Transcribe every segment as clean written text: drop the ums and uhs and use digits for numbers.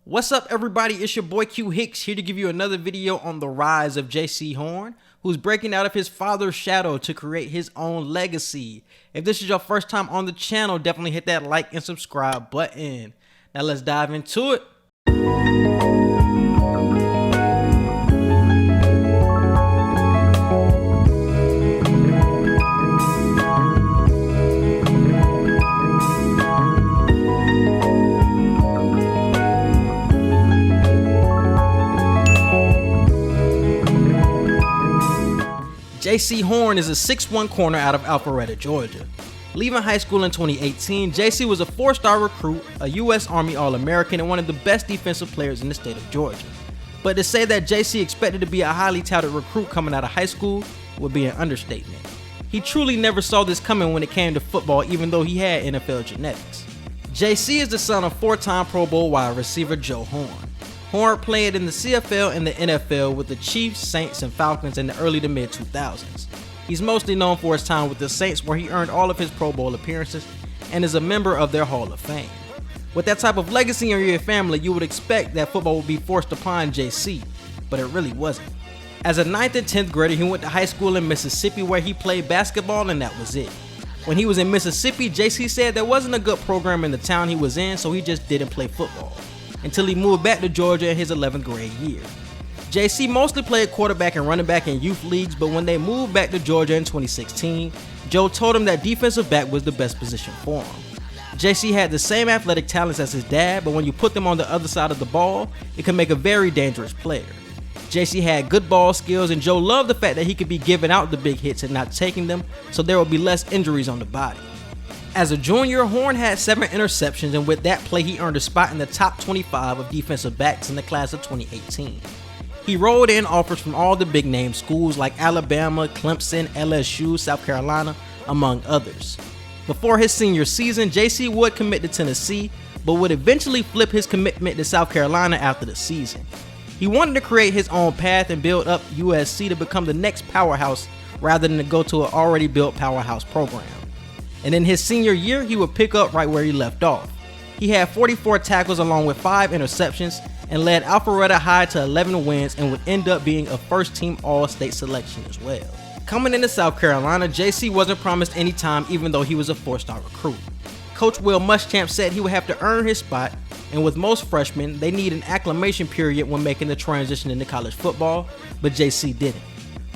What's up, everybody? It's your boy Q Hicks here to give you another video on the rise of Jaycee Horn, who's breaking out of his father's shadow to create his own legacy. If this is your first time on the channel, definitely hit that like and subscribe button. Now let's dive into it. Jaycee Horn is a 6'1" corner out of Alpharetta, Georgia. Leaving high school in 2018, Jaycee was a 4-star recruit, a U.S. Army All-American, and one of the best defensive players in the state of Georgia. But to say that Jaycee expected to be a highly touted recruit coming out of high school would be an understatement. He truly never saw this coming when it came to football, even though he had NFL genetics. Jaycee is the son of 4-time Pro Bowl wide receiver Joe Horn. Horn played in the CFL and the NFL with the Chiefs, Saints, and Falcons in the early to mid 2000s. He's mostly known for his time with the Saints, where he earned all of his Pro Bowl appearances and is a member of their Hall of Fame. With that type of legacy in your family, you would expect that football would be forced upon Jaycee, but it really wasn't. As a 9th and 10th grader, he went to high school in Mississippi where he played basketball, and that was it. When he was in Mississippi, Jaycee said there wasn't a good program in the town he was in, so he just didn't play football until he moved back to Georgia in his 11th grade year. Jaycee mostly played quarterback and running back in youth leagues, but when they moved back to Georgia in 2016, Joe told him that defensive back was the best position for him. Jaycee had the same athletic talents as his dad, but when you put them on the other side of the ball, it can make a very dangerous player. Jaycee had good ball skills, and Joe loved the fact that he could be giving out the big hits and not taking them, so there would be less injuries on the body. As a junior, Horn had 7 interceptions, and with that play he earned a spot in the top 25 of defensive backs in the class of 2018. He rolled in offers from all the big name schools like Alabama, Clemson, LSU, South Carolina, among others. Before his senior season, Jaycee would commit to Tennessee, but would eventually flip his commitment to South Carolina after the season. He wanted to create his own path and build up USC to become the next powerhouse rather than to go to an already built powerhouse program. And in his senior year, he would pick up right where he left off. He had 44 tackles along with 5 interceptions and led Alpharetta High to 11 wins and would end up being a first-team All-State selection as well. Coming into South Carolina, Jaycee wasn't promised any time even though he was a 4-star recruit. Coach Will Muschamp said he would have to earn his spot, and with most freshmen, they need an acclimation period when making the transition into college football, but Jaycee didn't.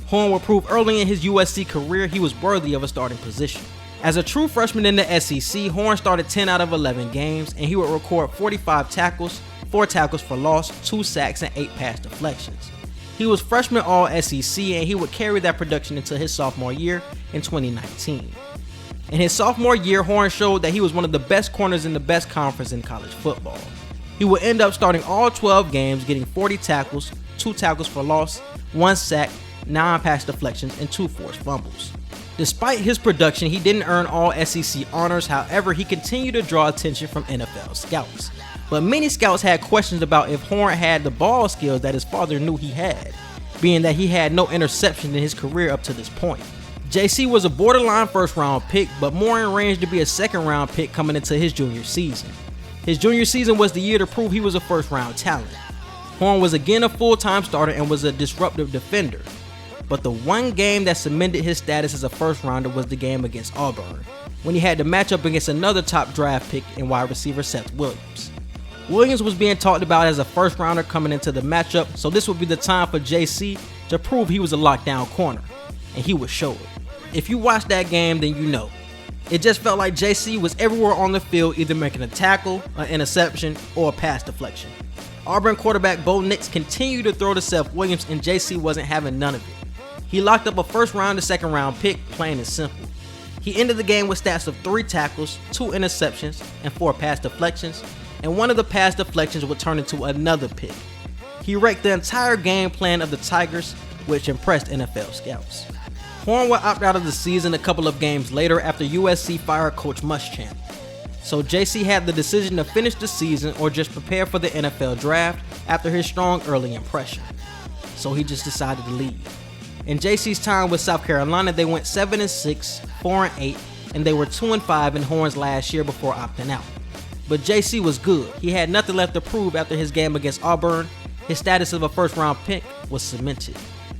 Horn would prove early in his USC career he was worthy of a starting position. As a true freshman in the SEC, Horn started 10 out of 11 games, and he would record 45 tackles, 4 tackles for loss, 2 sacks, and 8 pass deflections. He was freshman All-SEC, and he would carry that production into his sophomore year in 2019. In his sophomore year, Horn showed that he was one of the best corners in the best conference in college football. He would end up starting all 12 games, getting 40 tackles, 2 tackles for loss, 1 sack, 9 pass deflections, and 2 forced fumbles. Despite his production, he didn't earn all SEC honors. However, he continued to draw attention from NFL scouts. But many scouts had questions about if Horn had the ball skills that his father knew he had, being that he had no interception in his career up to this point. Jaycee was a borderline first-round pick, but more in range to be a second-round pick coming into his junior season. His junior season was the year to prove he was a first-round talent. Horn was again a full-time starter and was a disruptive defender. But the one game that cemented his status as a first-rounder was the game against Auburn, when he had to match up against another top draft pick in wide receiver Seth Williams. Williams was being talked about as a first-rounder coming into the matchup, so this would be the time for Jaycee to prove he was a lockdown corner, and he would show it. If you watched that game, then you know. It just felt like Jaycee was everywhere on the field, either making a tackle, an interception, or a pass deflection. Auburn quarterback Bo Nix continued to throw to Seth Williams, and Jaycee wasn't having none of it. He locked up a first-round to second-round pick, plain and simple. He ended the game with stats of 3 tackles, 2 interceptions, and 4 pass deflections, and one of the pass deflections would turn into another pick. He wrecked the entire game plan of the Tigers, which impressed NFL scouts. Horn would opt out of the season a couple of games later after USC fired Coach Muschamp. So Jaycee had the decision to finish the season or just prepare for the NFL draft after his strong early impression. So he just decided to leave. In Jaycee's time with South Carolina, they went 7-6, 4-8, and they were 2-5 in Horn's last year before opting out. but Jaycee was good. He had nothing left to prove after his game against Auburn. His status of a first-round pick was cemented.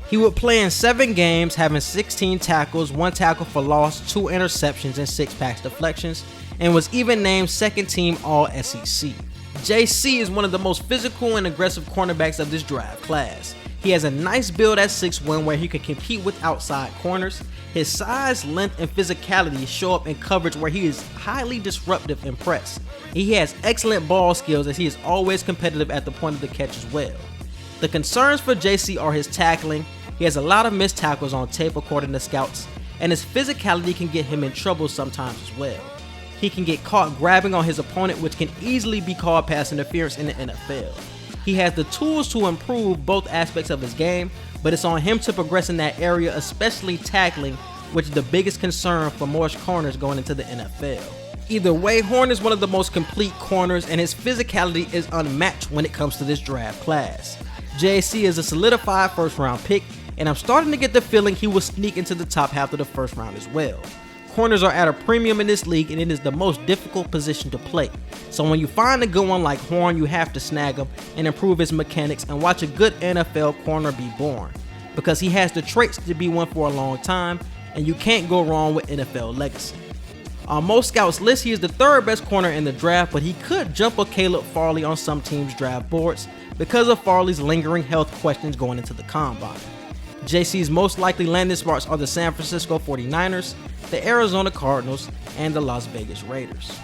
He would play in 7 games, having 16 tackles, 1 tackle for loss, 2 interceptions, and 6 pass deflections, and was even named second team All-SEC. Jaycee is one of the most physical and aggressive cornerbacks of this draft class. He has a nice build at 6'1", where he can compete with outside corners. His size, length, and physicality show up in coverage where he is highly disruptive in press. He has excellent ball skills as he is always competitive at the point of the catch as well. The concerns for Jaycee are his tackling. He has a lot of missed tackles on tape according to scouts, and his physicality can get him in trouble sometimes as well. He can get caught grabbing on his opponent, which can easily be called pass interference in the NFL. He has the tools to improve both aspects of his game, but it's on him to progress in that area, especially tackling, which is the biggest concern for most corners going into the NFL. Either way, Horn is one of the most complete corners, and his physicality is unmatched when it comes to this draft class. Jaycee is a solidified first-round pick, and I'm starting to get the feeling he will sneak into the top half of the first round as well. Corners are at a premium in this league, and it is the most difficult position to play. So when you find a good one like Horn, you have to snag him and improve his mechanics and watch a good NFL corner be born, because he has the traits to be one for a long time, and you can't go wrong with NFL legacy. On most scouts' lists, he is the 3rd best corner in the draft, but he could jump a Caleb Farley on some teams' draft boards because of Farley's lingering health questions going into the combine. Jaycee's most likely landing spots are the San Francisco 49ers, the Arizona Cardinals, and the Las Vegas Raiders.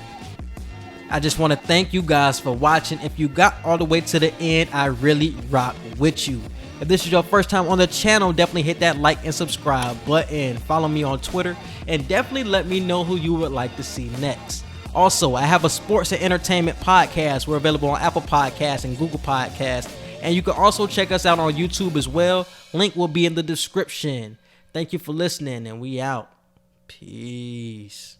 I just want to thank you guys for watching. If you got all the way to the end, I really rock with you. If this is your first time on the channel, definitely hit that like and subscribe button. Follow me on Twitter, and definitely let me know who you would like to see next. Also, I have a sports and entertainment podcast. We're available on Apple Podcasts and Google Podcasts, and you can also check us out on YouTube as well. Link will be in the description. Thank you for listening, and we out. Peace.